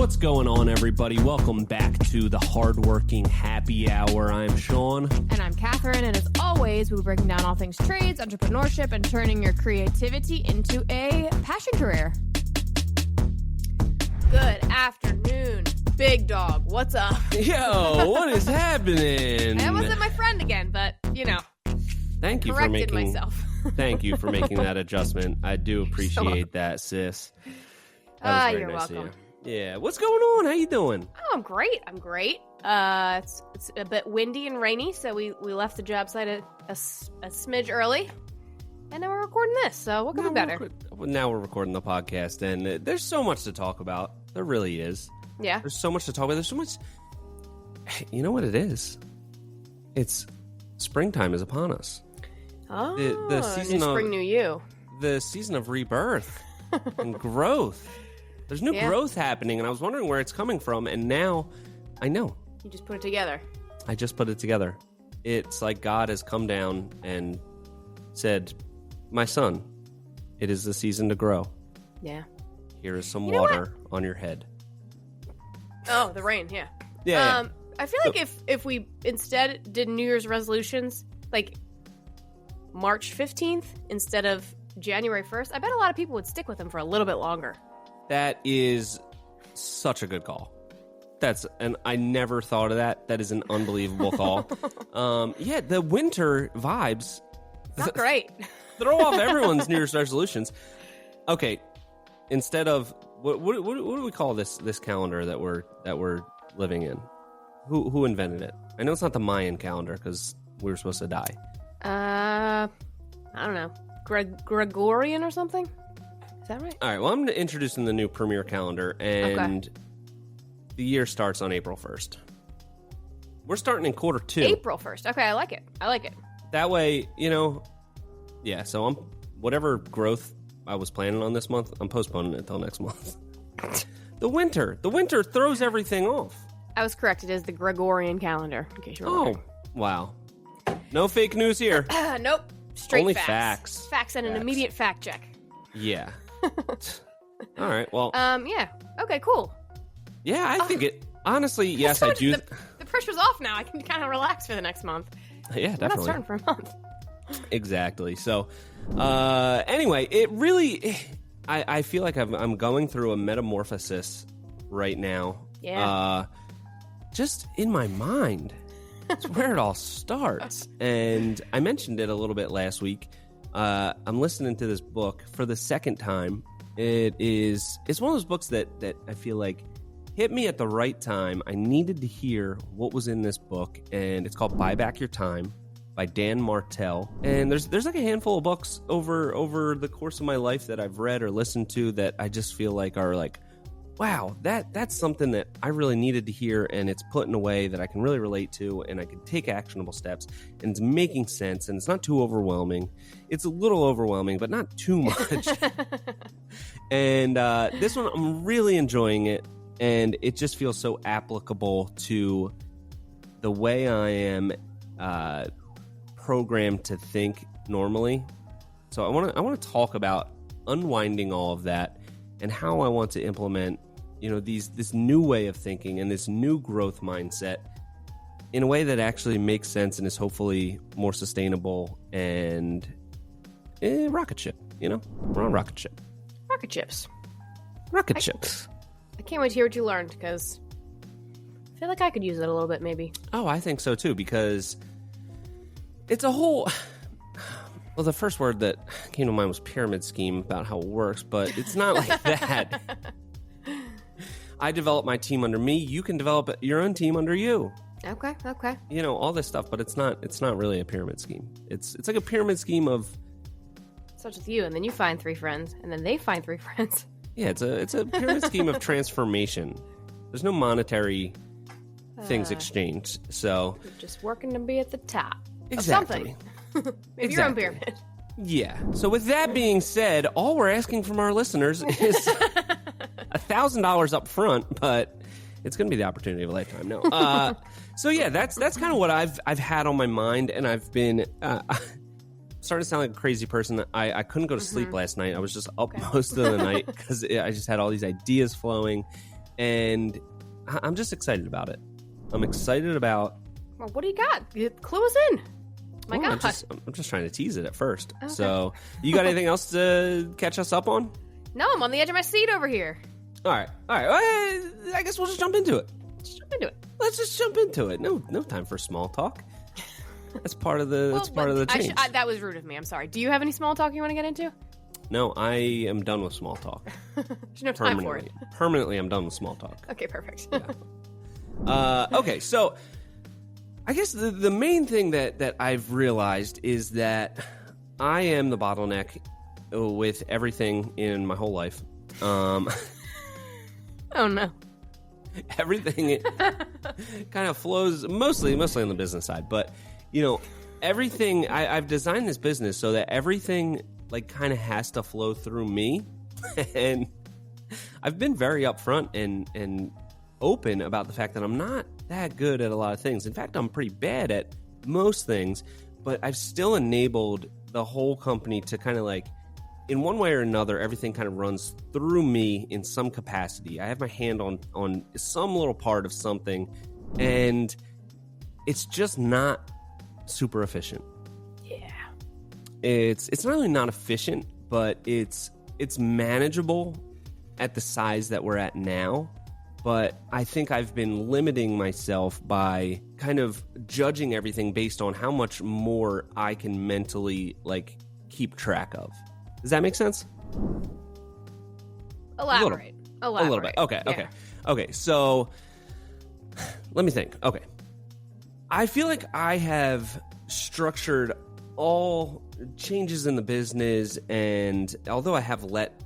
What's going on, everybody? Welcome back to the Hardworking Happy Hour. I'm Sean. And I'm Catherine, and as always, we're breaking down all things trades, entrepreneurship, and turning your creativity into a passion career. Good afternoon, big dog. What's up? Yo, what is happening? I wasn't my friend again, but, you know, Thank you for corrected making myself. Thank you for making that adjustment. I do appreciate that, sis. That was very you're nice welcome. of you. Yeah, what's going on? How you doing? Oh, I'm great. It's a bit windy and rainy, so we left the job site a smidge early, and now we're recording this, so what could be better? Now we're recording the podcast, and there's so much to talk about. There really is. Yeah. There's so much to talk about. There's so much... You know what it is? It's springtime is upon us. Oh, the season new spring, new you. The season of rebirth and growth. There's new growth happening, and I was wondering where it's coming from, and now I know. You just put it together. I just put it together. It's like God has come down and said, my son, it is the season to grow. Yeah. Here is some water on your head. Oh, the rain, yeah. Yeah. I feel like if we instead did New Year's resolutions, like March 15th instead of January 1st, I bet a lot of people would stick with them for a little bit longer. That is such a good call. I never thought of that. That is an unbelievable call. Yeah, the winter vibes. Not great. Throw off everyone's New Year's resolutions. Okay, instead of what do we call this calendar that we're living in? Who invented it? I know it's not the Mayan calendar because we were supposed to die. I don't know. Gregorian or something? Is that right? All right, well, I'm introducing the new Premier calendar, and the year starts on April 1st. We're starting in quarter 2. April 1st. Okay, I like it. That way, yeah, so whatever growth I was planning on this month, I'm postponing it until next month. The winter throws everything off. I was correct. It is the Gregorian calendar, in case you're wondering. Oh, wow. No fake news here. Nope. Straight Only facts. Facts and an immediate fact check. Yeah. All right, well. Yeah. Okay, cool. Yeah, I think it, honestly, yes, so I do. The pressure's off now. I can kind of relax for the next month. Yeah, definitely. I'm not starting for a month. Exactly. So, anyway, it really, I feel like I'm going through a metamorphosis right now. Yeah. Just in my mind. It's where it all starts. And I mentioned it a little bit last week. I'm listening to this book for the second time. It's one of those books that I feel like hit me at the right time. I needed to hear what was in this book, and it's called Buy Back Your Time by Dan Martell. And there's like a handful of books over the course of my life that I've read or listened to that I just feel like are like, wow, that's something that I really needed to hear, and it's put in a way that I can really relate to, and I can take actionable steps, and it's making sense, and it's not too overwhelming. It's a little overwhelming, but not too much. And this one, I'm really enjoying it, and it just feels so applicable to the way I am programmed to think normally. So I want to talk about unwinding all of that and how I want to implement, this new way of thinking and this new growth mindset in a way that actually makes sense and is hopefully more sustainable and rocket ship. We're on rocket ship. Rocket chips. Rocket chips. I can't wait to hear what you learned, because I feel like I could use it a little bit, maybe. Oh, I think so too, because it's a whole... Well, the first word that came to mind was pyramid scheme, about how it works, but it's not like that. I develop my team under me. You can develop your own team under you. Okay. All this stuff, but it's not really a pyramid scheme. It's like a pyramid scheme of... Starts with you, and then you find 3 friends, and then they find 3 friends. Yeah, it's a pyramid scheme of transformation. There's no monetary things exchanged, so... You're just working to be at the top exactly. of something. Maybe your own pyramid. Yeah. So with that being said, all we're asking from our listeners is $1,000 up front, but it's going to be the opportunity of a lifetime. No. So yeah, that's kind of what I've had on my mind, and I've been starting to sound like a crazy person. I couldn't go to sleep last night. I was just up most of the night because I just had all these ideas flowing, And I'm just excited about it. I'm excited about... Well, what do you got? Clue us in. My God. I'm just trying to tease it at first. Okay. So, you got anything else to catch us up on? No, I'm on the edge of my seat over here. All right. Well, I guess we'll just jump into it. Let's just jump into it. No time for small talk. That's part of the change. That was rude of me. I'm sorry. Do you have any small talk you want to get into? No, I am done with small talk. There's no time for it. Permanently, I'm done with small talk. Okay, perfect. Yeah. Okay, so I guess the main thing that I've realized is that I am the bottleneck with everything in my whole life. Oh, no. Everything kind of flows mostly on the business side, but everything I've designed this business so that everything like kind of has to flow through me. And I've been very upfront and open about the fact that I'm not that good at a lot of things. In fact, I'm pretty bad at most things, but I've still enabled the whole company to kind of like, in one way or another, everything kind of runs through me in some capacity. I have my hand on some little part of something, and it's just not super efficient. Yeah. It's not only not efficient, but it's manageable at the size that we're at now. But I think I've been limiting myself by kind of judging everything based on how much more I can mentally like keep track of. Does that make sense? Elaborate. A little bit. Okay. So let me think. Okay. I feel like I have structured all changes in the business, and although I have let,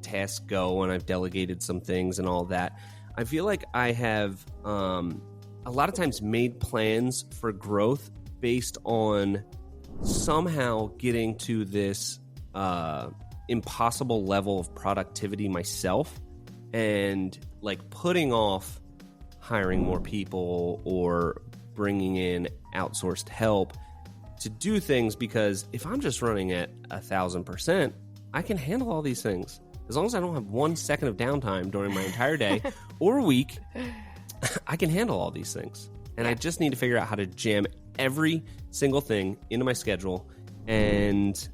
tasks go and I've delegated some things and all that, I feel like I have a lot of times made plans for growth based on somehow getting to this impossible level of productivity myself, and like putting off hiring more people or bringing in outsourced help to do things, because if I'm just running at 1,000%, I can handle all these things. As long as I don't have 1 second of downtime during my entire day or week, I can handle all these things. And I just need to figure out how to jam every single thing into my schedule and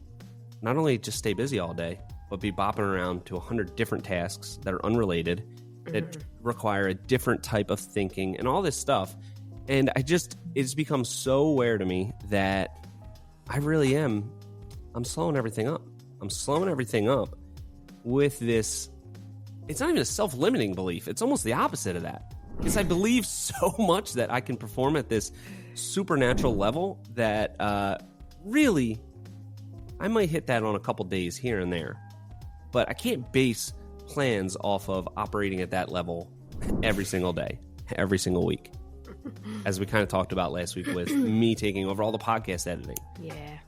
not only just stay busy all day, but be bopping around to 100 different tasks that are unrelated, that require a different type of thinking and all this stuff. And it's become so aware to me that I really am, I'm slowing everything up. I'm slowing everything up with this, it's not even a self-limiting belief. It's almost the opposite of that. Because I believe so much that I can perform at this supernatural level that really, I might hit that on a couple days here and there. But I can't base plans off of operating at that level every single day, every single week. As we kind of talked about last week with me taking over all the podcast editing. Yeah.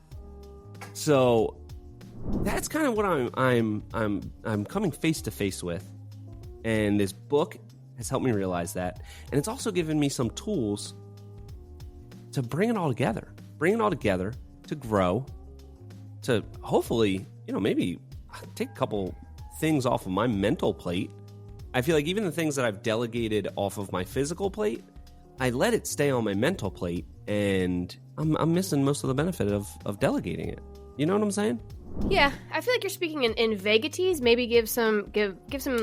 So that's kind of what I'm coming face to face with, and this book has helped me realize that, and it's also given me some tools to bring it all together, to grow, to hopefully maybe take a couple things off of my mental plate. I feel like even the things that I've delegated off of my physical plate, I let it stay on my mental plate, and I'm missing most of the benefit of delegating it. You know what I'm saying? Yeah, I feel like you're speaking in vaguities. Maybe give some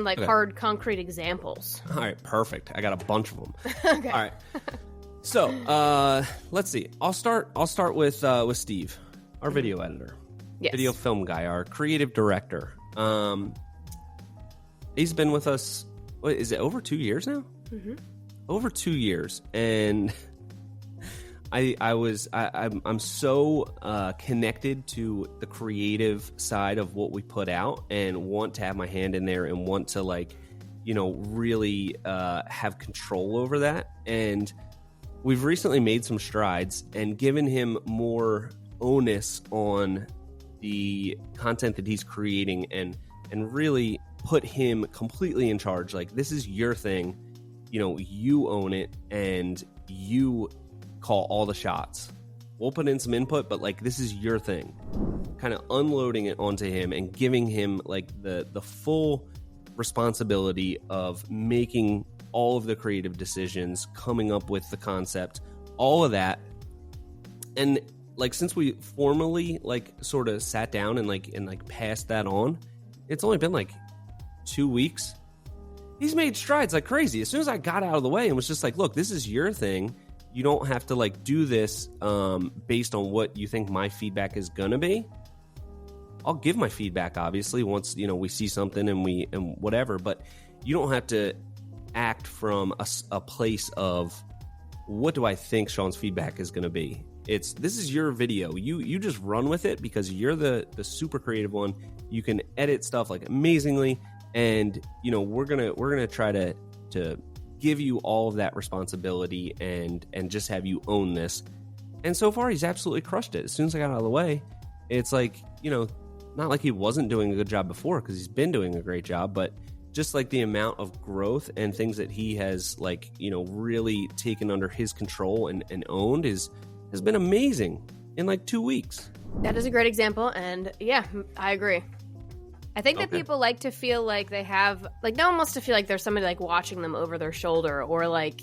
like hard, concrete examples. All right, perfect. I got a bunch of them. Okay. All right. So let's see. I'll start with Steve, our video editor, video film guy, our creative director. He's been with us. What is it? Over 2 years now? Mm-hmm. Over 2 years, and I'm so connected to the creative side of what we put out, and want to have my hand in there, and want to really have control over that. And we've recently made some strides and given him more onus on the content that he's creating, and really put him completely in charge. Like, this is your thing. You own it, and you call all the shots. We'll put in some input, but this is your thing. Kind of unloading it onto him and giving him the full responsibility of making all of the creative decisions, coming up with the concept, all of that. And like, since we formally like sort of sat down and passed that on, it's only been like 2 weeks. He's made strides like crazy. As soon as I got out of the way and was just like, look, this is your thing. You don't have to like do this based on what you think my feedback is gonna be. I'll give my feedback, obviously, once we see something and whatever. But you don't have to act from a place of what do I think Sean's feedback is gonna be. This is your video. You just run with it because you're the super creative one. You can edit stuff like amazingly, and we're gonna try to give you all of that responsibility and just have you own this. And so far, he's absolutely crushed it. As soon as I got out of the way, it's like, not like he wasn't doing a good job before, because he's been doing a great job, but just like the amount of growth and things that he has really taken under his control and owned has been amazing in like 2 weeks. That is a great example, and yeah, I agree. I think that people like to feel like they have, like, no one wants to feel like there's somebody like watching them over their shoulder, or like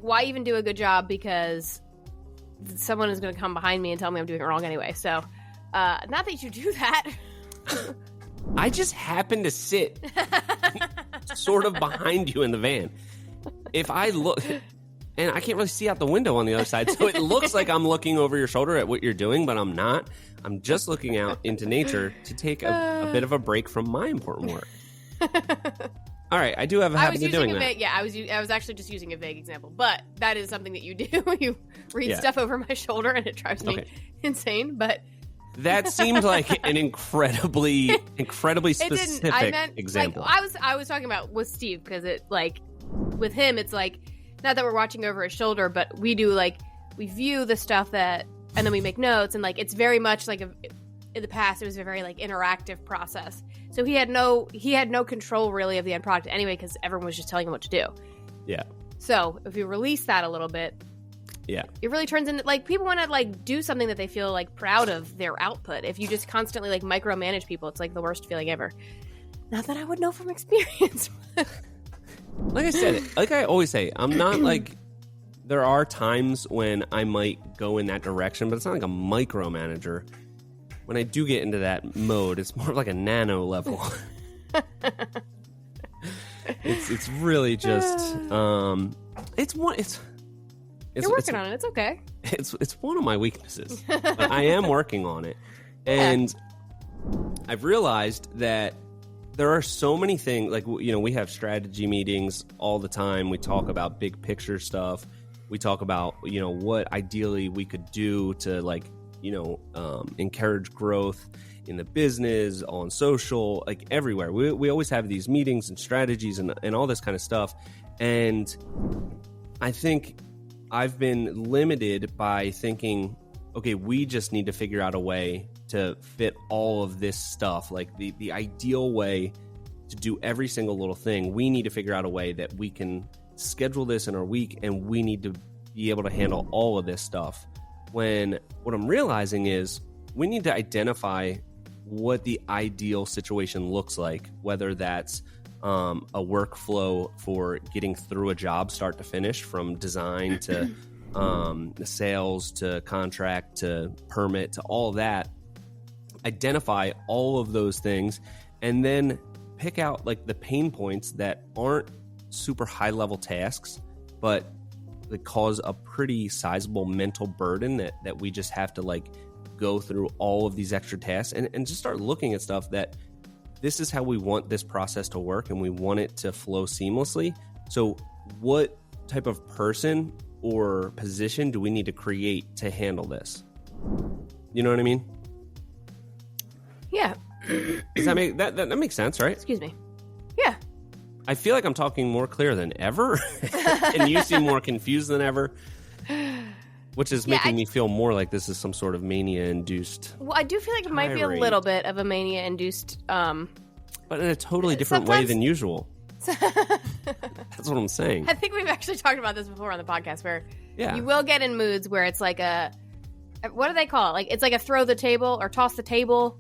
why even do a good job because someone is going to come behind me and tell me I'm doing it wrong anyway. So, not that you do that. I just happen to sit sort of behind you in the van. If I look, and I can't really see out the window on the other side, so it looks like I'm looking over your shoulder at what you're doing, but I'm not. I'm just looking out into nature to take a bit of a break from my important work. All right, I do have a habit of doing that. I was actually just using a vague example, but that is something that you do. You read stuff over my shoulder, and it drives me insane. But that seemed like an incredibly specific example. Like, I was talking about with Steve, because it, like, with him, it's like, not that we're watching over his shoulder, but we do, like, we view the stuff that, and then we make notes, and like it's very much like in the past it was a very like interactive process. So he had no control really of the end product anyway, because everyone was just telling him what to do. Yeah. So if you release that a little bit, it really turns into like people want to like do something that they feel like proud of their output. If you just constantly like micromanage people, it's like the worst feeling ever. Not that I would know from experience. Like I said, like I always say, I'm not like. There are times when I might go in that direction, but it's not like a micromanager. When I do get into that mode, it's more like a nano level. It's really just it's you're working on it. It's okay. It's one of my weaknesses. But I am working on it, and I've realized that there are so many things. Like we have strategy meetings all the time. We talk about big picture stuff. We talk about, what ideally we could do to like, encourage growth in the business, on social, like everywhere. We always have these meetings and strategies and all this kind of stuff. And I think I've been limited by thinking, okay, we just need to figure out a way to fit all of this stuff, like the ideal way to do every single little thing. We need to figure out a way that we can schedule this in our week, and we need to be able to handle all of this stuff. When what I'm realizing is we need to identify what the ideal situation looks like, whether that's a workflow for getting through a job start to finish, from design to sales to contract to permit to all of that. Identify all of those things, and then pick out like the pain points that aren't super high level tasks, but that cause a pretty sizable mental burden that we just have to like go through all of these extra tasks and just start looking at stuff that this is how we want this process to work, and we want it to flow seamlessly. So what type of person or position do we need to create to handle this? You know what I mean? Yeah. Does that make that makes sense, right? Excuse me. Yeah. I feel like I'm talking more clear than ever, and you seem more confused than ever, which is making me feel more like this is some sort of mania-induced. Well, I do feel like it might be a little bit of a mania-induced, but in a totally different way than usual. That's what I'm saying. I think we've actually talked about this before on the podcast, where you will get in moods where it's like what do they call it? Like it's like a throw the table or toss the table.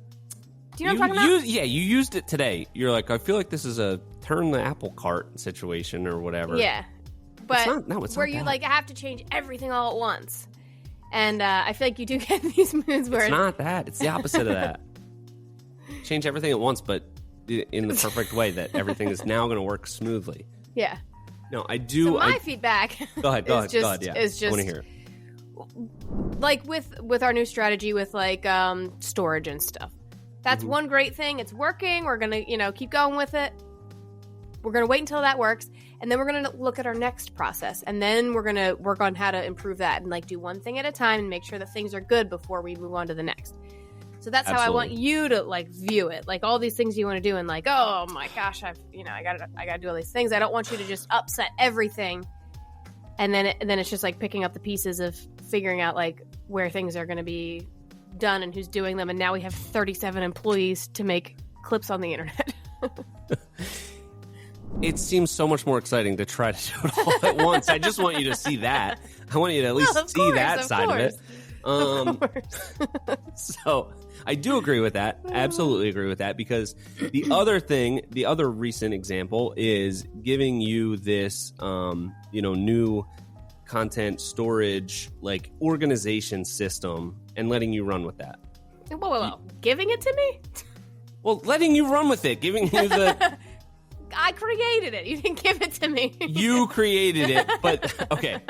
Do you know what I'm talking about? You used it today. You're like, I feel like this is a turn the apple cart situation or whatever. Yeah. But it's where not you that. like have to change everything all at once. And I feel like you do get these moods where it's not that. It's the opposite of that. Change everything at once, but in the perfect way that everything is now going to work smoothly. Yeah. No, I do. So my feedback. Go ahead. Yeah, is just I want to hear it. Like with our new strategy with like storage and stuff. That's one great thing. It's working. We're gonna keep going with it. We're gonna wait until that works, and then we're gonna look at our next process, and then we're gonna work on how to improve that and like do one thing at a time and make sure that things are good before we move on to the next. So that's how I want you to like view it. Like all these things you want to do, and like, oh my gosh, I gotta do all these things. I don't want you to just upset everything, and then it's just like picking up the pieces of figuring out like where things are going to be done and who's doing them. And now we have 37 employees to make clips on the internet. It seems so much more exciting to try to do it all at once. I just want you to see that. I want you to at least see that side of it. So I do agree with that. Absolutely agree with that, because the other recent example is giving you this, new content storage, like organization system, and letting you run with that. Whoa. Giving it to me? Well, letting you run with it, giving you the... I created it. You didn't give it to me. You created it, but okay.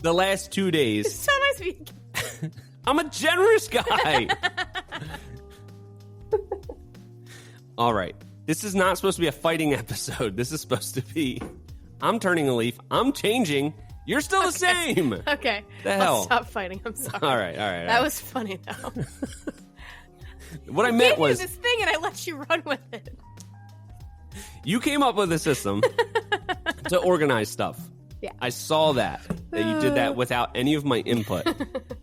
The last 2 days... So nice of you. I'm a generous guy. All right. This is not supposed to be a fighting episode. This is supposed to be, I'm turning a leaf. I'm changing. You're still the same. Okay. The hell? I'll stop fighting. I'm sorry. All right. That was funny, though. What I meant was... I gave you this thing and I let you run with it. You came up with a system to organize stuff. Yeah. I saw that you did that without any of my input.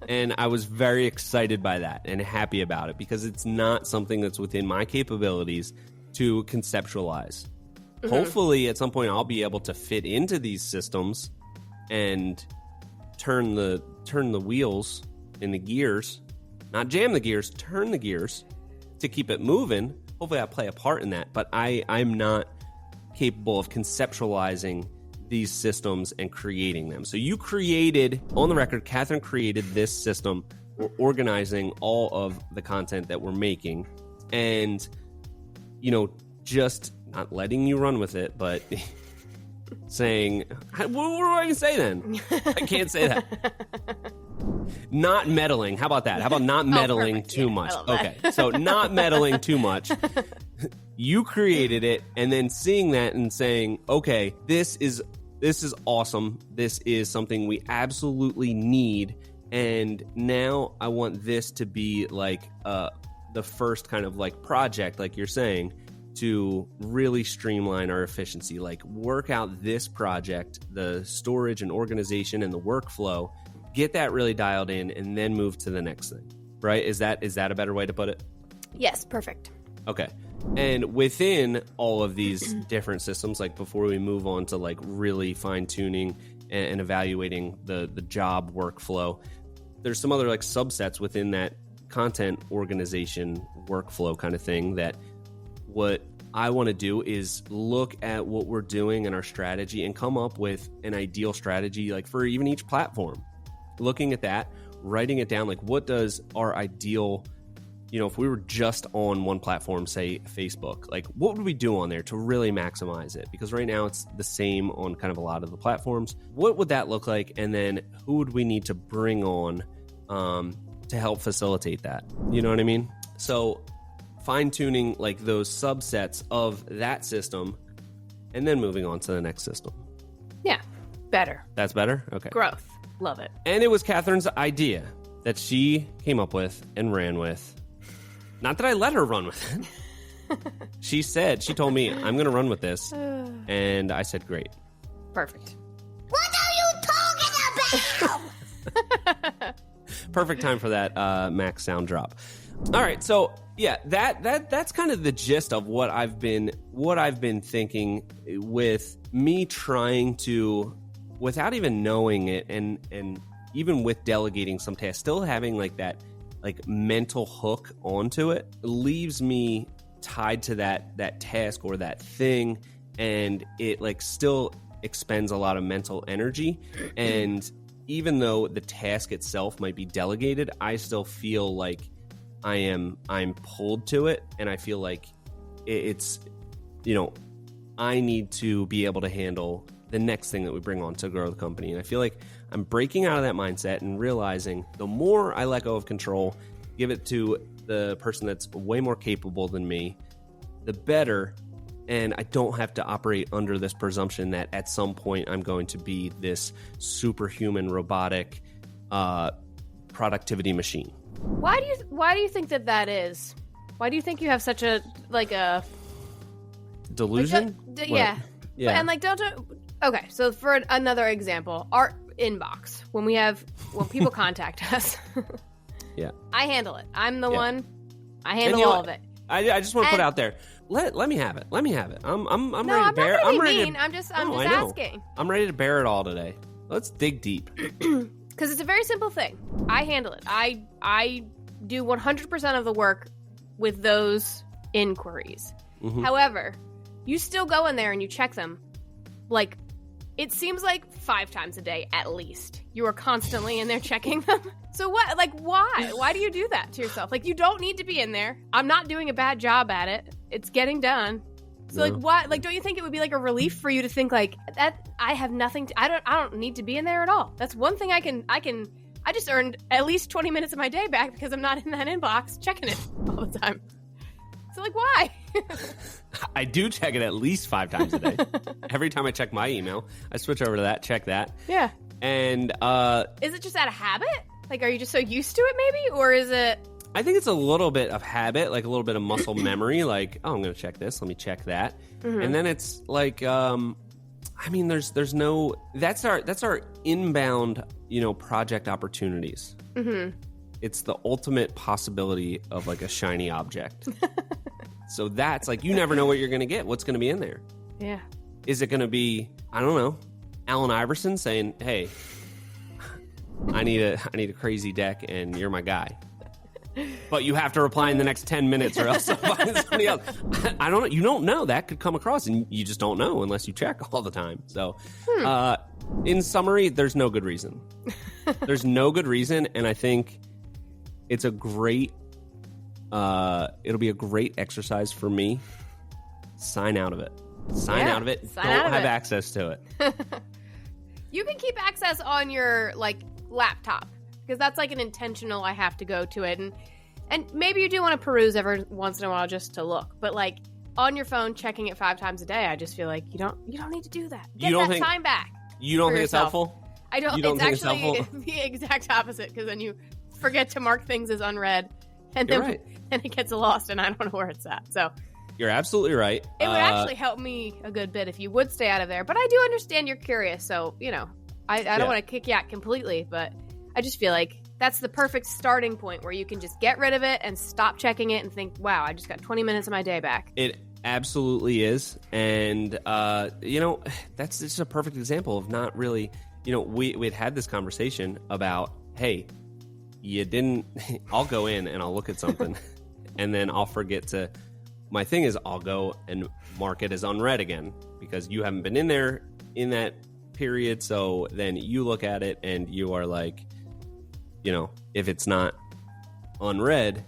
And I was very excited by that and happy about it, because it's not something that's within my capabilities to conceptualize. Mm-hmm. Hopefully, at some point, I'll be able to fit into these systems and turn the wheels in the gears, not jam the gears, turn the gears to keep it moving. Hopefully, I play a part in that. But I'm not capable of conceptualizing these systems and creating them. So you created, on the record, Catherine created this system for organizing all of the content that we're making, and just not letting you run with it, but saying, what do I can say then? I can't say that. Not meddling. How about that? How about not meddling too much? Okay, so not meddling too much. You created it, and then seeing that and saying, okay, this is awesome. This is something we absolutely need. And now I want this to be like the first kind of like project, like you're saying, to really streamline our efficiency, like work out this project, the storage and organization and the workflow, get that really dialed in, and then move to the next thing. Right? Is that a better way to put it? Yes, perfect. Okay. And within all of these different systems, like before we move on to like really fine tuning and evaluating the job workflow, there's some other like subsets within that content organization workflow kind of thing that what I want to do is look at what we're doing and our strategy and come up with an ideal strategy, like for even each platform. Looking at that, writing it down, like what does our ideal, if we were just on one platform, say Facebook, like what would we do on there to really maximize it? Because right now it's the same on kind of a lot of the platforms. What would that look like? And then who would we need to bring on to help facilitate that? You know what I mean? So fine-tuning like those subsets of that system and then moving on to the next system. Yeah, better. That's better? Okay. Growth. Love it. And it was Catherine's idea that she came up with and ran with. Not that I let her run with it. She told me, I'm going to run with this. And I said, great. Perfect. What are you talking about? Perfect time for that Max sound drop. All right, so yeah, that's kind of the gist of what I've been thinking, with me trying to, without even knowing it, and even with delegating some tasks, still having like that like mental hook onto it leaves me tied to that task or that thing, and it like still expends a lot of mental energy. And even though the task itself might be delegated, I still feel like I'm pulled to it, and I feel like it's, I need to be able to handle the next thing that we bring on to grow the company. And I feel like I'm breaking out of that mindset and realizing the more I let go of control, give it to the person that's way more capable than me, the better. And I don't have to operate under this presumption that at some point I'm going to be this superhuman robotic productivity machine. Why do you think that is? Why do you think you have such a delusion? Yeah. Yeah. And don't okay, so for another example, our inbox, when people contact us. Yeah. I handle it. I'm the one. I handle And all of it. I just want to put out there. Let me have it. Let me have it. I'm No, ready to bear it. I'm not being mean. I'm just asking. I'm ready to bear it all today. Let's dig deep. Because it's a very simple thing. I handle it. I do 100% of the work with those inquiries. Mm-hmm. However, you still go in there and you check them. Like, it seems like 5 times a day at least. You are constantly in there checking them. So what? Like, why? Why do you do that to yourself? Like, you don't need to be in there. I'm not doing a bad job at it. It's getting done. So like, what? Like, don't you think it would be like a relief for you to think like that? I have nothing to. I don't need to be in there at all. That's one thing I can. I just earned at least 20 minutes of my day back because I'm not in that inbox checking it all the time. So like, why? I do check it at least 5 times a day. Every time I check my email, I switch over to that, check that. Yeah. And is it just out of habit? Like, are you just so used to it, maybe, or is it? I think it's a little bit of habit, like a little bit of muscle memory. Like, oh, I'm going to check this. Let me check that. Mm-hmm. And then it's like, there's no. That's our inbound, project opportunities. Mm-hmm. It's the ultimate possibility of like a shiny object. So that's like, you never know what you're going to get. What's going to be in there? Yeah. Is it going to be, I don't know, Allen Iverson saying, "Hey, I need a crazy deck, and you're my guy." But you have to reply in the next 10 minutes, or else I'll find somebody else. I don't know. You don't know. That could come across, and you just don't know unless you check all the time. So, in summary, there's no good reason. There's no good reason, and I think it's a great. It'll be a great exercise for me. Sign out of it. Sign out of it. Don't have access to it. You can keep access on your laptop, because that's like an intentional. I have to go to it, and maybe you do want to peruse every once in a while just to look. But like on your phone, checking it 5 times a day, I just feel like you don't need to do that. Get that time back. You don't think yourself. It's helpful? I don't. It's actually the exact opposite, because then you forget to mark things as unread, and then it gets lost, and I don't know where it's at. So. You're absolutely right. It would actually help me a good bit if you would stay out of there. But I do understand you're curious, so, I don't want to kick you out completely, but I just feel like that's the perfect starting point where you can just get rid of it and stop checking it and think, wow, I just got 20 minutes of my day back. It absolutely is. And, that's just a perfect example of not really, we'd had this conversation about, hey, you didn't, I'll go in and I'll look at something and then I'll forget to. My thing is, I'll go and mark it as unread again because you haven't been in there in that period. So then you look at it and you are like, if it's not unread,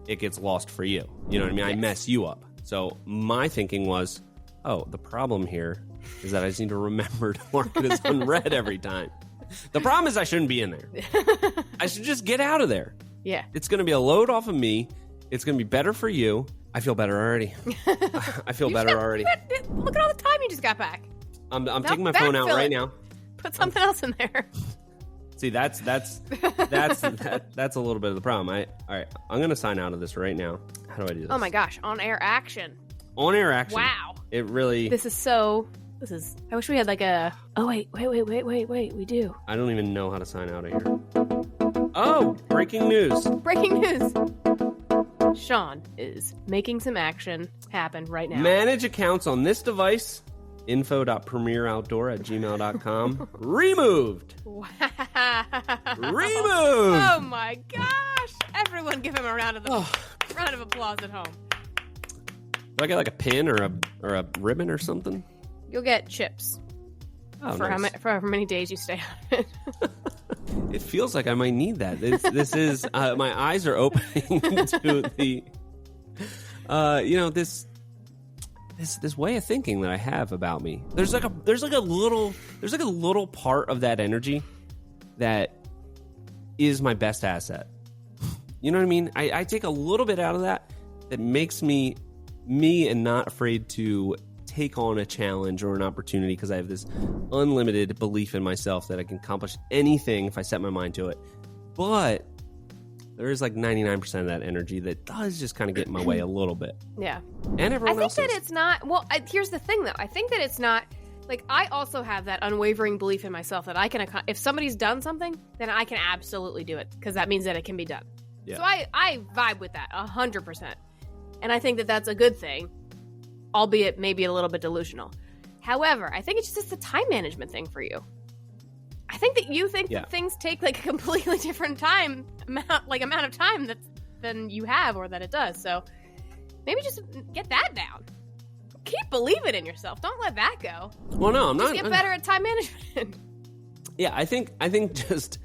it gets lost for you. You know what I mean? Yes. I mess you up. So my thinking was, the problem here is that I just need to remember to mark it as unread every time. The problem is I shouldn't be in there. I should just get out of there. Yeah. It's going to be a load off of me. It's going to be better for you. I feel better already. I feel better already. Look at all the time you just got back. I'm taking my phone out right now. Put something else in there. See, that's a little bit of the problem. All right, I'm going to sign out of this right now. How do I do this? Oh my gosh, on-air action. On-air action. Wow. It really... I wish we had like a... Oh, wait, we do. I don't even know how to sign out of here. Oh, breaking news. Breaking news. Sean is making some action happen right now. Manage accounts on this device. info.premieroutdoor@gmail.com. Removed. Wow. Removed. Oh my gosh. Everyone give him a round of applause at home. Do I get like a pin or a ribbon or something? You'll get chips for nice. however many days you stay on it. It feels like I might need that. This is my eyes are opening to the this way of thinking that I have about me. There's like a little part of that energy that is my best asset. You know what I mean? I take a little bit out of that makes me and not afraid to take on a challenge or an opportunity because I have this unlimited belief in myself that I can accomplish anything if I set my mind to it. But there is like 99% of that energy that does just kind of get in my way a little bit. Yeah. And everyone else. I think that it's not, well, here's the thing though. I think that it's not, like, I also have that unwavering belief in myself that I can, if somebody's done something, then I can absolutely do it because that means that it can be done. Yeah. So I vibe with that 100%. And I think that that's a good thing, albeit maybe a little bit delusional. However, I think it's just a time management thing for you. I think that you think that things take like a completely different amount of time than you have or that it does. So maybe just get that down. Keep believing in yourself. Don't let that go. Well, no, I'm just not. Get better at time management. Yeah, I think just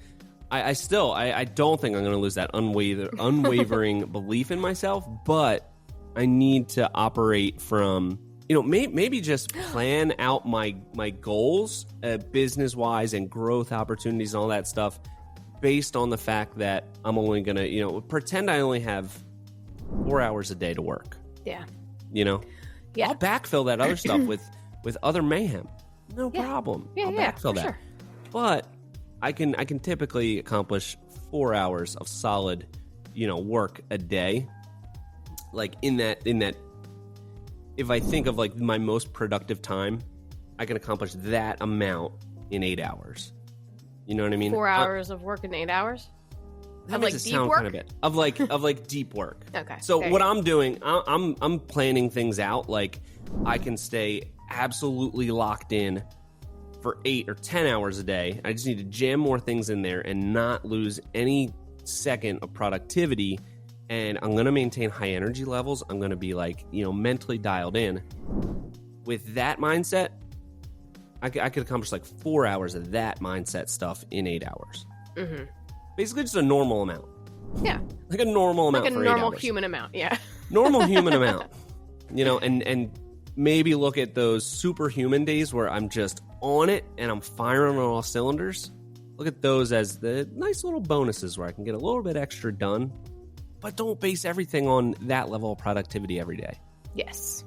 I don't think I'm going to lose that unwavering belief in myself, but I need to operate from, maybe just plan out my goals, business-wise and growth opportunities and all that stuff based on the fact that I'm only going to, pretend I only have 4 hours a day to work. Yeah. Yeah. I'll backfill that other stuff with other mayhem. No problem. Yeah, I'll backfill that. Sure. But I can typically accomplish 4 hours of solid, work a day. Like in that, if I think of like my most productive time, I can accomplish that amount in 8 hours. You know what I mean? 4 hours of work in 8 hours? That of makes like it deep sound work? kind of bit of like deep work. Okay. So what I'm doing, I'm planning things out. Like I can stay absolutely locked in for 8 or 10 hours a day. I just need to jam more things in there and not lose any second of productivity. And I'm going to maintain high energy levels. I'm going to be like, mentally dialed in. With that mindset, I could accomplish like 4 hours of that mindset stuff in 8 hours. Mm-hmm. Basically just a normal amount. Yeah. Like a normal amount for 8 hours. Like a normal human amount, yeah. Normal human amount. And maybe look at those superhuman days where I'm just on it and I'm firing on all cylinders. Look at those as the nice little bonuses where I can get a little bit extra done. But don't base everything on that level of productivity every day. Yes.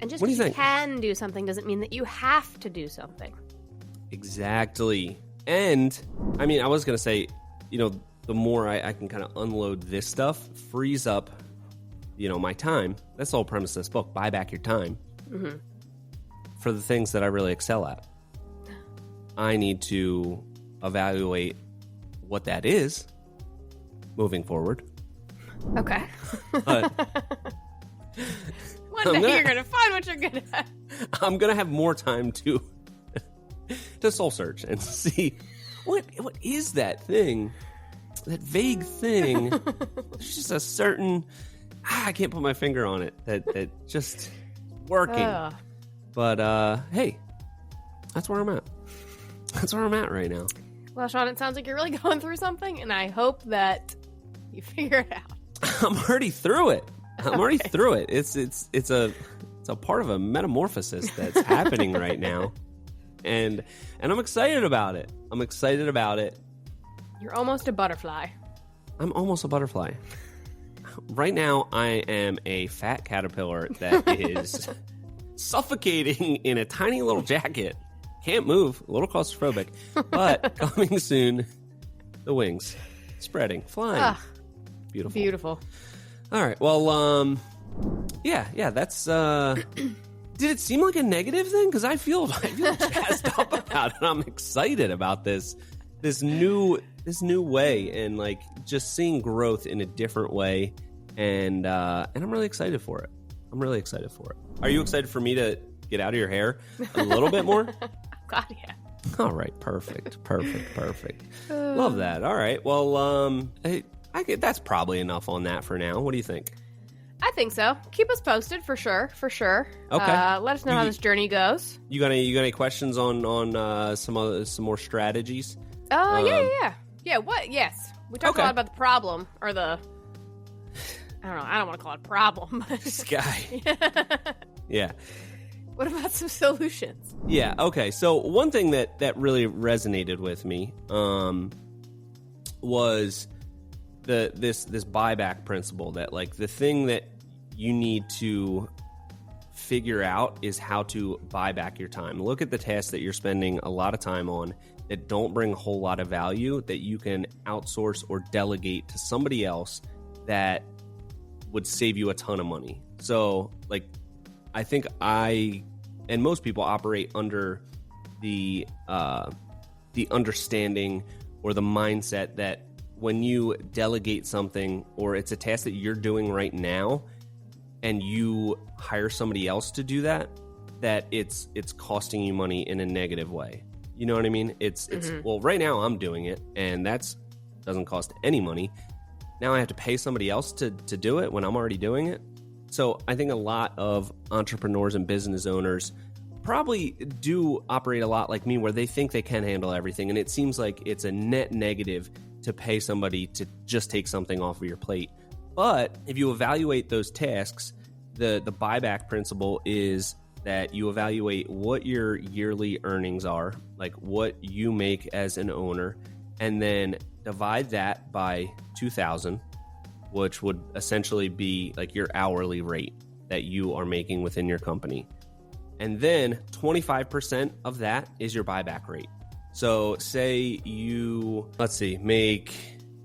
And just What do because you you think? can do something doesn't mean that you have to do something. Exactly. And, I mean, I was going to say, the more I can kind of unload this stuff, frees up, my time. That's the whole premise of this book. Buy back your time for the things that I really excel at. I need to evaluate what that is moving forward. Okay. But One day you're going to find what you're good at. I'm going to have more time to soul search and see what is that thing, that vague thing. There's just a certain, I can't put my finger on it, that just working. But hey, that's where I'm at. That's where I'm at right now. Well, Sean, it sounds like you're really going through something, and I hope that you figure it out. I'm already through it. Through it. It's a part of a metamorphosis that's happening right now. And I'm excited about it. You're almost a butterfly. I'm almost a butterfly. Right now, I am a fat caterpillar that is suffocating in a tiny little jacket. Can't move, a little claustrophobic. But coming soon, the wings spreading, flying. Beautiful. All right. Well, yeah. That's. Did it seem like a negative thing? Because I feel jazzed up about it. I'm excited about this new way, and like just seeing growth in a different way, and I'm really excited for it. Are you excited for me to get out of your hair a little bit more? God, yeah. All right, perfect. Love that. All right, well, that's probably enough on that for now. What do you think? I think so. Keep us posted for sure. Okay. Let us know how this journey goes. You got any questions on some more strategies? Yeah. What? Yes, we talked a lot about the problem or the. I don't know. I don't want to call it problem. This guy. Yeah. What about some solutions? Yeah. Okay. So one thing that really resonated with me was this buyback principle, that like the thing that you need to figure out is how to buy back your time. Look at the tasks that you're spending a lot of time on that don't bring a whole lot of value, that you can outsource or delegate to somebody else that would save you a ton of money. So like, I think I and most people operate under the understanding or the mindset that when you delegate something, or it's a task that you're doing right now and you hire somebody else to do that it's costing you money in a negative way. You know what I mean? It's well, right now I'm doing it and doesn't cost any money. Now I have to pay somebody else to do it when I'm already doing it. So I think a lot of entrepreneurs and business owners probably do operate a lot like me, where they think they can handle everything. And it seems like it's a net negative to pay somebody to just take something off of your plate. But if you evaluate those tasks, the buyback principle is that you evaluate what your yearly earnings are, like what you make as an owner, and then divide that by 2,000, which would essentially be like your hourly rate that you are making within your company. And then 25% of that is your buyback rate. So say you, make,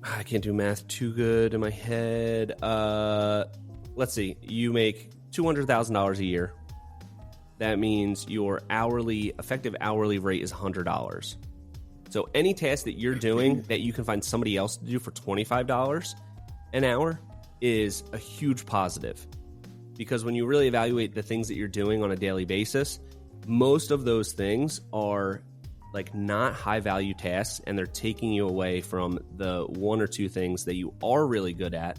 I can't do math too good in my head. Let's see, you make $200,000 a year. That means your effective hourly rate is $100. So any task that you're doing that you can find somebody else to do for $25 an hour is a huge positive. Because when you really evaluate the things that you're doing on a daily basis, most of those things are like not high value tasks, and they're taking you away from the one or two things that you are really good at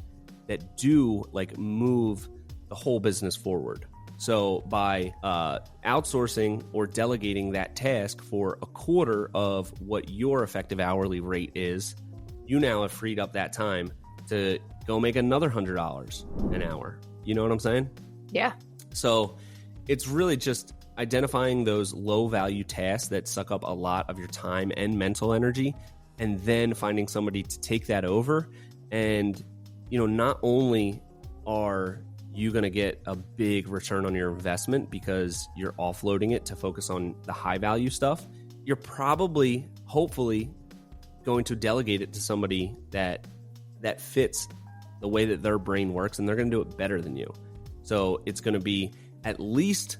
that do like move the whole business forward. So by outsourcing or delegating that task for a quarter of what your effective hourly rate is, you now have freed up that time to go make another $100 an hour. You know what I'm saying? Yeah. So it's really just identifying those low value tasks that suck up a lot of your time and mental energy, and then finding somebody to take that over. And, you know, not only are you going to get a big return on your investment because you're offloading it to focus on the high value stuff, you're probably, hopefully, going to delegate it to somebody that fits the way that their brain works, and they're going to do it better than you. So it's going to be at least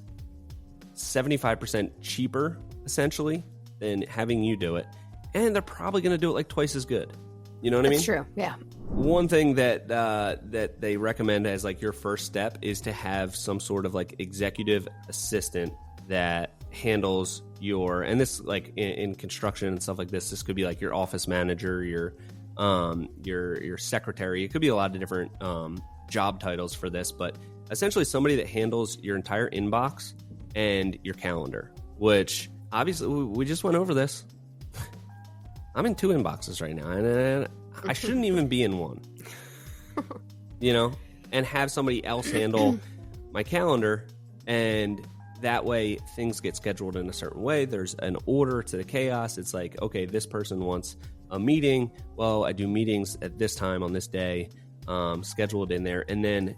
75% cheaper, essentially, than having you do it. And they're probably going to do it like twice as good. You know what I mean? That's true, yeah. One thing that that they recommend as like your first step is to have some sort of like executive assistant that handles and this like in construction and stuff like this could be like your office manager, your secretary. It could be a lot of different job titles for this, but essentially somebody that handles your entire inbox and your calendar, which obviously we just went over this. I'm in 2 inboxes right now, and I shouldn't even be in one, you know, and have somebody else handle my calendar. And that way things get scheduled in a certain way. There's an order to the chaos. It's like, okay, this person wants a meeting. Well, I do meetings at this time on this day, scheduled in there. And then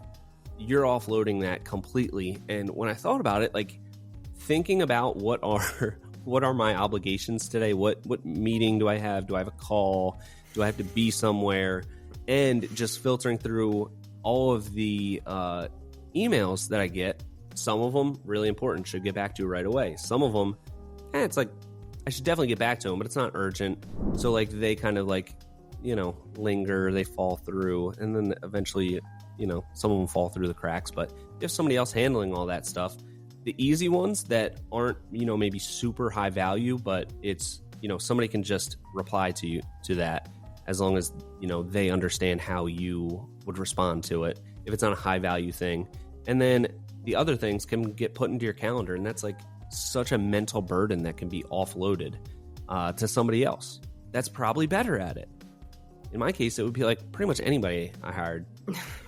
you're offloading that completely. And when I thought about it, like thinking about what are my obligations today? What meeting do I have? Do I have a call? Do I have to be somewhere? And just filtering through all of the emails that I get. Some of them really important, should get back to right away. Some of them, it's like I should definitely get back to them, but it's not urgent. So like they kind of like, you know, linger, they fall through, and then eventually, you know, some of them fall through the cracks. But if somebody else handling all that stuff, the easy ones that aren't, you know, maybe super high value, but it's, you know, somebody can just reply to that as long as, you know, they understand how you would respond to it. if it's on a high value thing. And then the other things can get put into your calendar, and that's like such a mental burden that can be offloaded to somebody else that's probably better at it. In my case, it would be like pretty much anybody I hired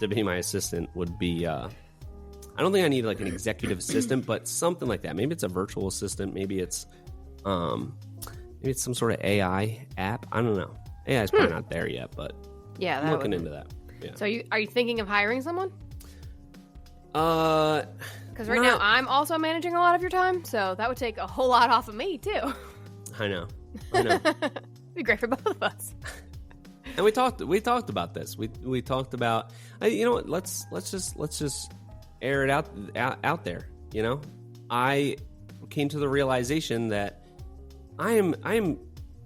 to be my assistant would be. I don't think I need like an executive assistant, but something like that. Maybe it's a virtual assistant. Maybe it's some sort of AI app. I don't know. AI is probably not there yet, but Yeah, I'm looking into that. Yeah. So are you thinking of hiring someone? Because Because now I'm also managing a lot of your time, so that would take a whole lot off of me too. I know. It'd be great for both of us. And we talked about this. We talked about, you know what? Let's just air it out there. You know, I came to the realization that I am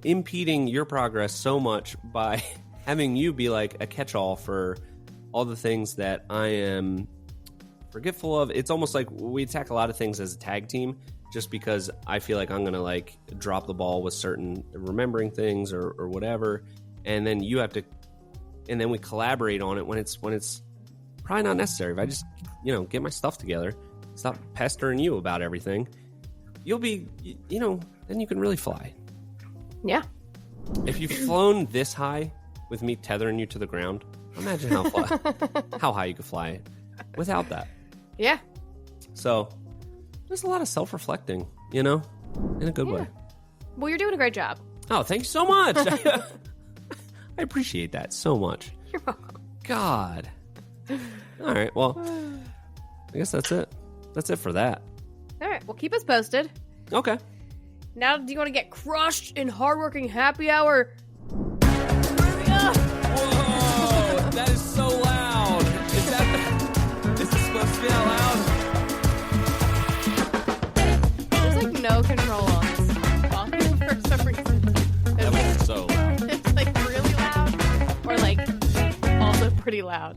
impeding your progress so much by having you be like a catch-all for all the things that I am forgetful of. It's almost like we attack a lot of things as a tag team, just because I feel like I'm gonna like drop the ball with certain remembering things or whatever, and then you have to, and then we collaborate on it when it's probably not necessary. If I just get my stuff together, stop pestering you about everything, you'll be then you can really fly. Yeah. If you've flown this high with me tethering you to the ground, imagine how high you could fly without that. Yeah. So there's a lot of self-reflecting, in a good way. Well, you're doing a great job. Oh, thank you so much. I appreciate that so much. You're welcome. God. All right. Well, I guess that's it. That's it for that. All right. Well, keep us posted. Okay. Now, do you want to get crushed in hardworking happy hour? Whoa, that is so loud. Is this supposed to be out loud? There's like no control on this volume for some reason. That was so loud. It's like really loud or like also pretty loud.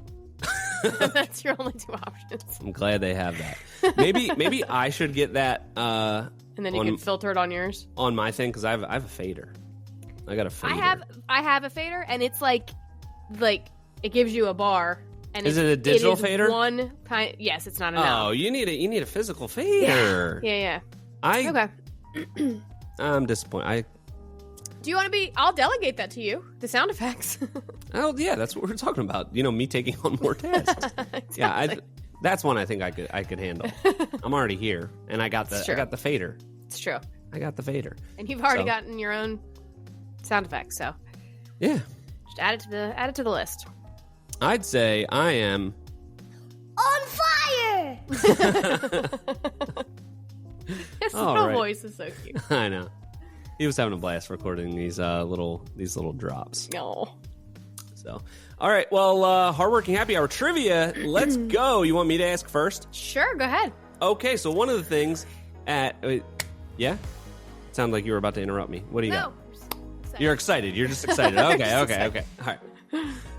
That's your only two options. I'm glad they have that. Maybe I should get that And then you can filter it on yours. on my thing, because I have a fader. I got a fader. I have a fader, and it's like it gives you a bar. And Is it a digital fader? One kind. Yes, it's not enough. Oh, you need a physical fader. Yeah. Okay. Okay. I'm disappointed. Do you want to be? I'll delegate that to you. The sound effects. Oh yeah, that's what we're talking about. Me taking on more tasks. Exactly. Yeah, that's one I think I could handle. I'm already here, and I got the fader. It's true. I got the fader, And you've already gotten your own sound effects, so yeah. just add it to the list. I'd say I am On fire! His All little right. voice is so cute. I know. He was having a blast recording these little drops. No. So, all right. Well, hardworking happy hour trivia. Let's go. You want me to ask first? Sure, go ahead. Okay. So one of the things yeah. Sounded like you were about to interrupt me. What do you got? You're excited. You're just excited. Okay. All right.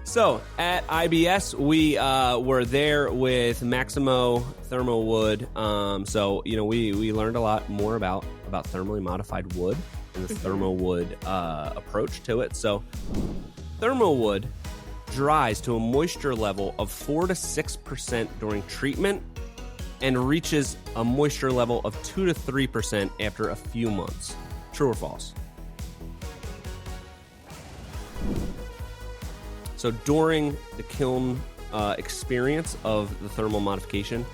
So at IBS, we were there with Maximo Thermo Wood. So we learned a lot more about thermally modified wood and the Thermo Wood approach to it. So Thermo Wood dries to a moisture level of 4 to 6% during treatment and reaches a moisture level of 2 to 3% after a few months. True or false? So during the kiln experience of the thermal modification,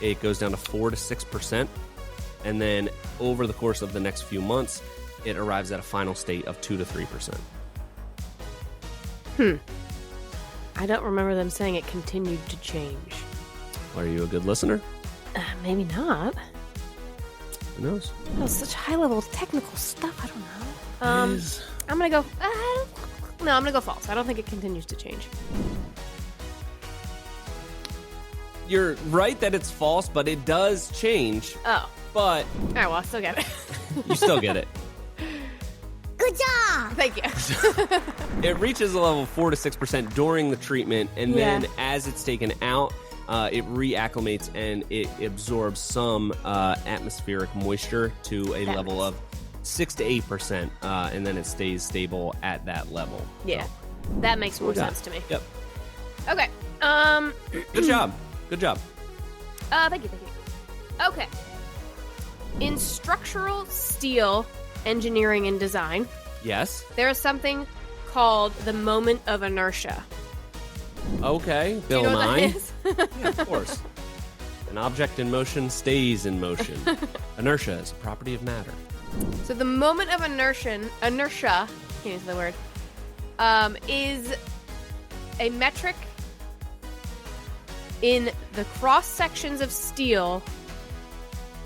it goes down to 4 to 6%. And then over the course of the next few months, it arrives at a final state of 2 to 3%. I don't remember them saying it continued to change. Are you a good listener? Maybe not. Who knows? That was such high-level technical stuff. I don't know. I'm going to go... no, I'm going to go false. I don't think it continues to change. You're right that it's false, but it does change. Oh. But All right, well, I still get it. you still get it. Good job! Thank you. It reaches a level of 4 to 6% during the treatment, and then as it's taken out, it reacclimates and it absorbs some atmospheric moisture to a level of 6 to 8%, and then it stays stable at that level. Yeah. That makes more sense to me. Yep. Okay. Good job. Good job. Thank you. Okay. In structural steel engineering and design, Yes. there is something called the moment of inertia. Okay. Do you Bill know what Nye. that is? Yeah, of course. An object in motion stays in motion. Inertia is a property of matter. So the moment of inertia, can't use the word, is a metric in the cross sections of steel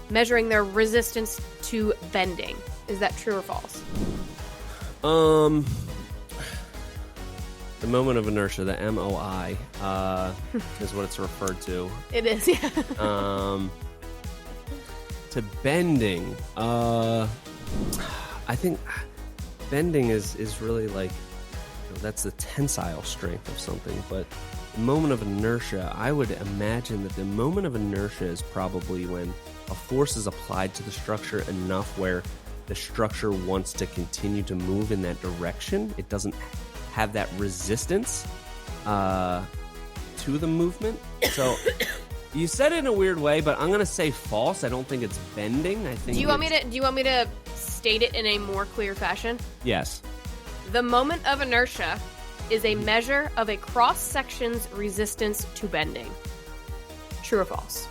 measuring their resistance to bending. Is that true or false? The moment of inertia, the MOI, is what it's referred to. It is, yeah. To bending, I think bending is really like, that's the tensile strength of something, but the moment of inertia, I would imagine that the moment of inertia is probably when a force is applied to the structure enough where the structure wants to continue to move in that direction. It doesn't have that resistance to the movement. So you said it in a weird way, but I'm gonna say false. I don't think it's bending. I think. Do you want me to state it in a more clear fashion? Yes. The moment of inertia is a measure of a cross section's resistance to bending. True or false?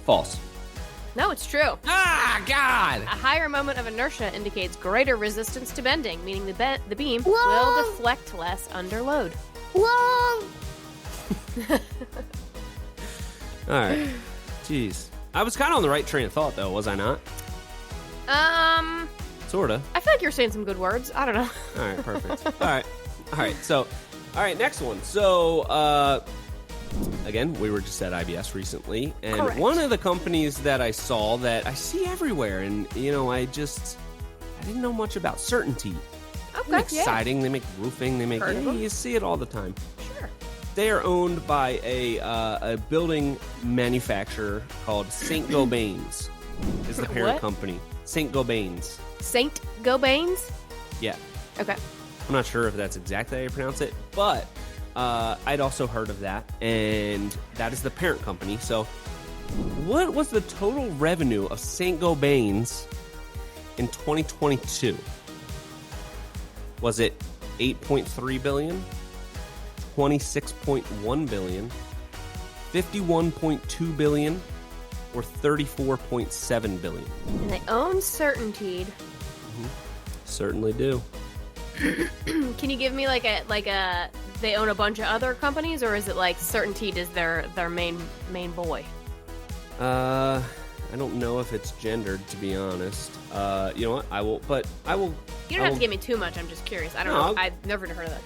False. No, it's true. Ah, God! A higher moment of inertia indicates greater resistance to bending, meaning the beam Whoa. will deflect less under load. Wrong. All right. Jeez. I was kind of on the right train of thought, though, was I not? Sorta. I feel like you're saying some good words. I don't know. All right, perfect. All right. So, next one. So, again, we were just at IBS recently, and Correct. one of the companies that I saw that I see everywhere, and I didn't know much about Certainty. Okay, They make siding, they make roofing, they make. Heard of them. You see it all the time. Sure. They are owned by a building manufacturer called Saint Gobain's. Is the parent What? company Saint Gobain's? Saint Gobain's? Yeah. Okay. I'm not sure if that's exactly how you pronounce it, but I'd also heard of that, and that is the parent company. So, what was the total revenue of Saint Gobain's in 2022? Was it 8.3 billion, 26.1 billion, 51.2 billion, or 34.7 billion? And they own Certainty. Certainly do. Can you give me like a they own a bunch of other companies, or is it like Certainty is their main boy? I don't know if it's gendered, to be honest. You know what? I will. You don't have to give me too much. I'm just curious. I don't know. I've never heard of that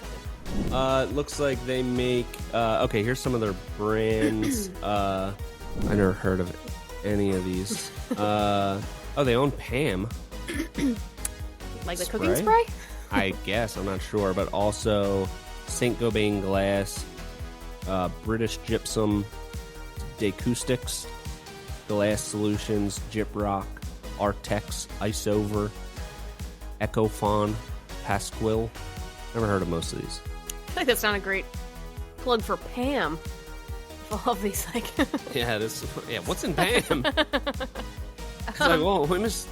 company. Looks like they make. Okay, here's some of their brands. I never heard of any of these. They own Pam. Like the Spray? cooking spray? I guess, I'm not sure, but also Saint Gobain Glass, British Gypsum, Decoustics, Glass Solutions, Gyprock, Artex, Iceover, Ecofon, Pasquil. Never heard of most of these. I feel like that's not a great plug for Pam. All of these, like. Yeah, what's in Pam? It's like, well, we mix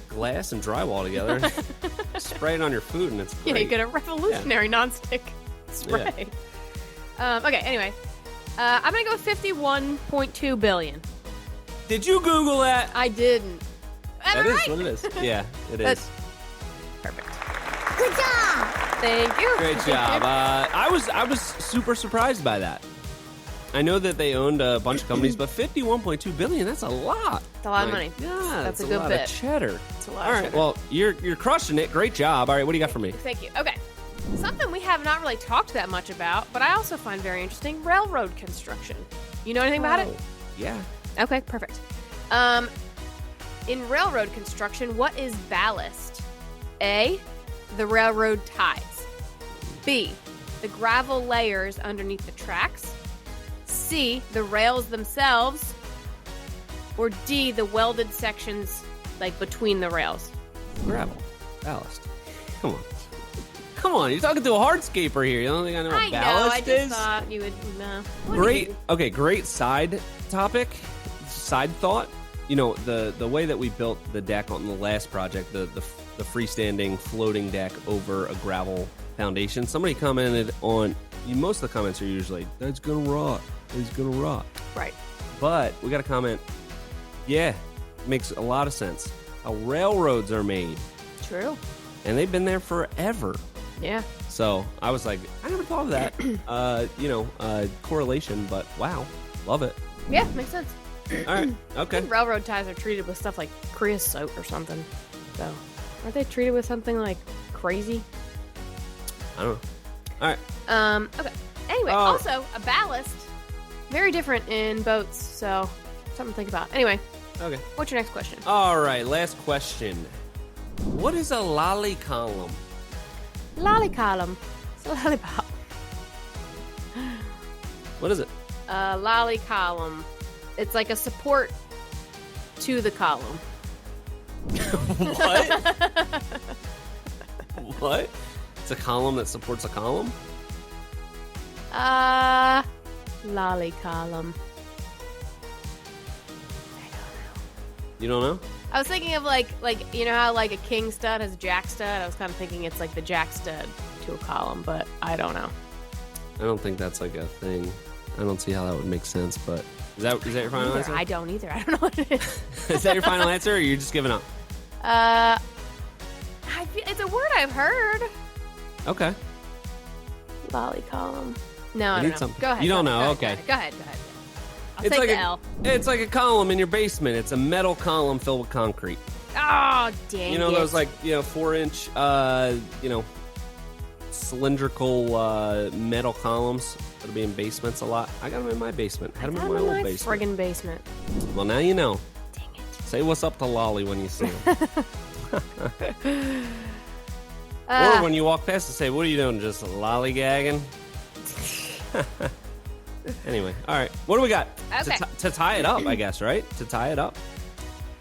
glass and drywall together and spray it on your food, and it's great. Yeah, you get a revolutionary nonstick spray. Okay, anyway. I'm going to go with 51.2 billion. Did you Google that? I didn't. That is what it is. Yeah, it is. Perfect. Good job. Thank you. Great job. I was super surprised by that. I know that they owned a bunch of companies, but 51.2 billion, that's a lot. It's a lot of money. Yeah, That's a a good lot bit. of cheddar. It's a lot All of right, cheddar. well, you're crushing it. Great job. All right, what do you got for me? Thank you. Okay. Something we have not really talked that much about, but I also find very interesting, railroad construction. You know anything about it? Yeah. Okay, perfect. In railroad construction, what is ballast? A, the railroad ties. B, the gravel layers underneath the tracks. C, the rails themselves. Or D, the welded sections like between the rails. Gravel. Ballast. Come on. Come on, you're talking to a hardscaper here. You don't think I know what ballast I just is? thought you would know. Great. Okay, great side topic, side thought. You know, the way that we built the deck on the last project, the freestanding floating deck over a gravel foundation. Somebody commented on. Most of the comments are usually, "That's gonna rot. It's gonna rot." Right. But we got a comment. Yeah, makes a lot of sense. How railroads are made, True. and they've been there forever. Yeah. So I was like, I never thought of that. Correlation, but wow, love it. Yeah, makes sense. All right, I okay. think railroad ties are treated with stuff like creosote or something. So, aren't they treated with something like crazy? I don't know. All right. Okay. Anyway, also a ballast, very different in boats. So, something to think about. Anyway, Okay. what's your next question? All right. Last question. What is a lolly column? Lolly column. It's a lollipop. What is it? Lolly column. It's like a support to the column. What? What? It's a column that supports a column? Lolly column. You don't know? I was thinking of like you know how like a king stud has a jack stud. I was kind of thinking it's like the jack stud to a column, but I don't know. I don't think that's like a thing. I don't see how that would make sense, but is that your final answer? I don't either. I don't know what it is. Is that your final answer, or are you just giving up? It's a word I've heard. Okay. Lolly column. No, I need don't know. something. Go ahead. You don't go know, ahead, okay. Go ahead. I'll It's take like the L. It's like a column in your basement. It's a metal column filled with concrete. Oh, dang You know it. those 4-inch, cylindrical metal columns that'll be in basements a lot. I got them in my basement. Had them in my old basement. Friggin' basement. Well, now you know. Dang it. Say what's up to Lolly when you see him. Or when you walk past and say, "What are you doing? Just lollygagging?" Anyway, all right. What do we got? Okay. To tie it up, I guess, right? To tie it up.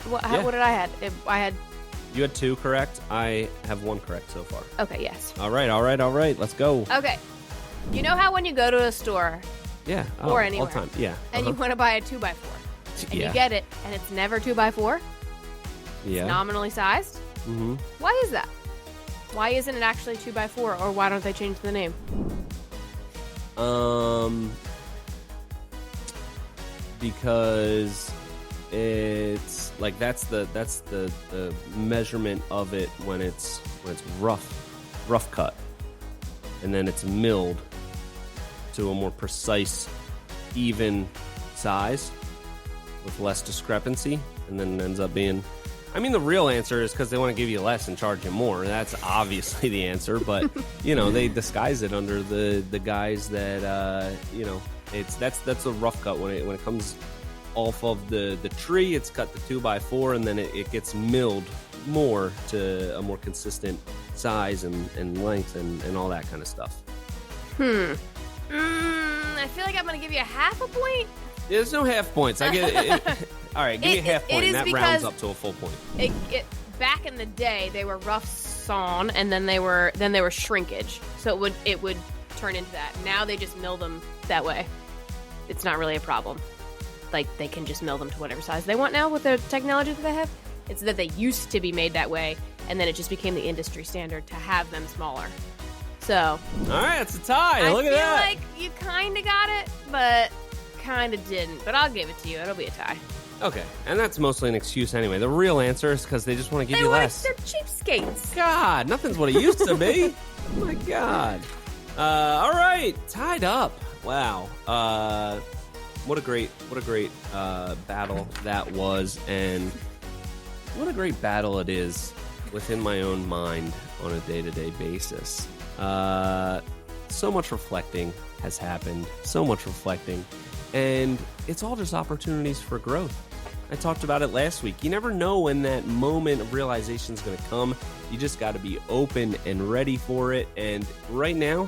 What Yeah. did I had? I had. You had 2 correct. I have 1 correct so far. Okay. Yes. All right. Let's go. Okay. You know how when you go to a store Yeah. or anywhere, all time. Yeah. and you want to buy a 2x4, and yeah. you get it, and it's never 2x4, Yeah. nominally sized. Mm-hmm. Why is that? Why isn't it actually 2x4, or why don't they change the name? Because it's like that's the measurement of it when it's rough cut, and then it's milled to a more precise, even size with less discrepancy, and then it ends up being. I mean, the real answer is because they want to give you less and charge you more. That's obviously the answer, but they disguise it under the guise that that's a rough cut when it comes off of the tree. It's cut to 2x4, and then it gets milled more to a more consistent size and length and all that kind of stuff. I feel like I'm gonna give you a half a point. There's no half points. I get it. All right, give me a half point. It is That rounds up to a full point. Back in the day, they were rough sawn, and then they were shrinkage. So it would turn into that. Now they just mill them that way. It's not really a problem. Like, they can just mill them to whatever size they want now with the technology that they have. It's that they used to be made that way, and then it just became the industry standard to have them smaller. So, all right, it's a tie. Look at that. I feel like you kind of got it, but kind of didn't. But I'll give it to you. It'll be a tie. Okay, and that's mostly an excuse anyway. The real answer is because they just want to give you less. They're cheapskates. God, nothing's what it used to be. Oh my God. All right, tied up. Wow. What a great battle that was, and what a great battle it is within my own mind on a day-to-day basis. So much reflecting has happened. So much reflecting. And it's all just opportunities for growth. I talked about it last week. You never know when that moment of realization is going to come. You just got to be open and ready for it. And right now,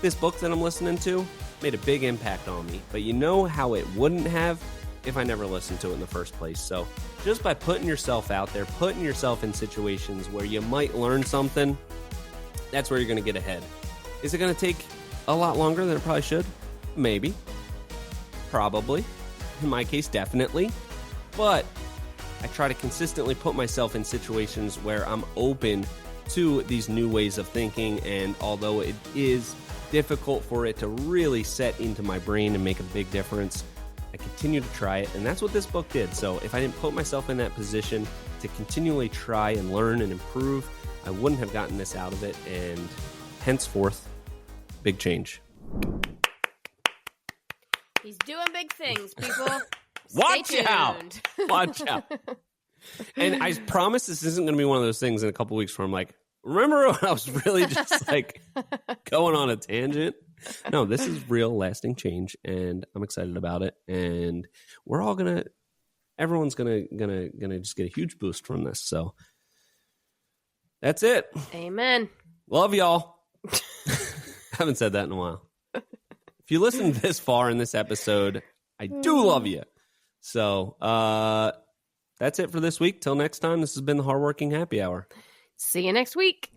this book that I'm listening to made a big impact on me. But you know how it wouldn't have if I never listened to it in the first place. So just by putting yourself out there, putting yourself in situations where you might learn something, That's where you're going to get ahead. Is it going to take a lot longer than it probably should? Maybe. Probably. In my case, definitely. But I try to consistently put myself in situations where I'm open to these new ways of thinking, and although it is difficult for it to really set into my brain and make a big difference, I continue to try it, and that's what this book did. So if I didn't put myself in that position to continually try and learn and improve, I wouldn't have gotten this out of it, and henceforth, big change. He's doing big things, people. Watch Stay out! tuned. Watch out! And I promise this isn't going to be one of those things in a couple weeks where I'm like, remember when I was really just like going on a tangent? No, this is real lasting change, and I'm excited about it. And we're all everyone's gonna just get a huge boost from this. So that's it. Amen. Love y'all. Haven't said that in a while. If you listened this far in this episode, I do love you. So that's it for this week. Till next time, this has been the Hardworking Happy Hour. See you next week.